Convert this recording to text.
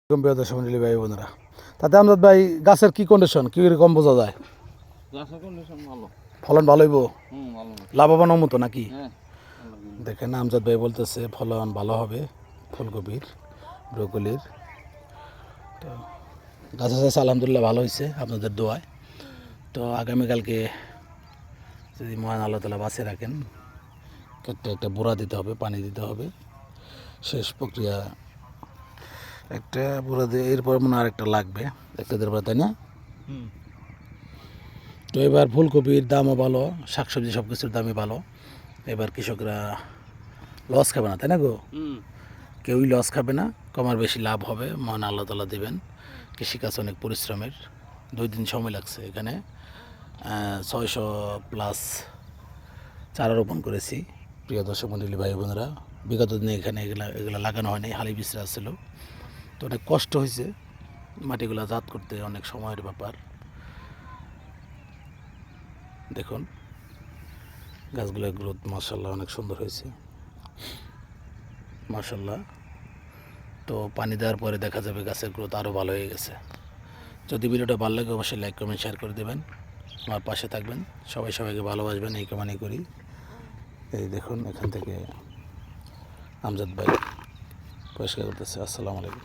প্রিয় দর্শক মণ্ডলী ভাই বোনেরা, তাতে আমজাদ ভাই গাছের কি কন্ডিশন, কি রকম বোঝা যায়? গাছের কন্ডিশন ভালো, ফলন ভালো হইব, ভালো। লাভবান মতো নাকি? হ্যাঁ, দেখেন আমজাদ ভাই বলতেছে ফলন ভালো হবে ফুলকপির, ব্রোকলির। তো গাছের চাষ আলহামদুলিল্লাহ ভালো হয়েছে আপনাদের দোয়ায়। তো আগামীকালকে যদি মহান আল্লাহ তাআলা বাঁচিয়ে রাখেন, একটা বুড়া দিতে হবে, পানি দিতে হবে, শেষ প্রক্রিয়া একটা বুড়া দিয়ে এরপর মনে হয় আরেকটা লাগবে, একটা দেড়, তাই না? তো এবার ফুলকপির দামও ভালো, শাকসবজি সব কিছুর দামই ভালো। এবার কৃষকরা লস খাবে না, তাই না গো? কেউই লস খাবে না, কমার বেশি লাভ হবে, মহান আল্লাহ তাআলা দেবেন। কৃষিকাজ অনেক পরিশ্রমের, 2 দিন সময় লাগছে। এখানে 600+ চারা রোপণ করেছি। প্রিয় দর্শক মণ্ডলী ভাই বোনেরা, বিগত দিনে এখানে এগুলা লাগানো হয়নি, হালি বিছরা ছিল। তো অনেক কষ্ট হয়েছে মাটিগুলা জাত করতে, অনেক সময়ের ব্যাপার। দেখুন গাছগুলোর গ্রোথ মাশাআল্লাহ অনেক সুন্দর হয়েছে, মাশাআল্লাহ। তো পানি দেওয়ার পরে দেখা যাবে গাছের গ্রোথ আরও ভালো হয়ে গেছে। যদি ভিডিওটা ভালো লাগে অবশ্যই লাইক কমেন্ট শেয়ার করে দেবেন, আমার পাশে থাকবেন, সবাইকে ভালোবাসবেন এই কামনা করি। এই দেখুন এখান থেকে আমজাদ ভাই পরিষ্কার করতেছে। আসসালামু আলাইকুম।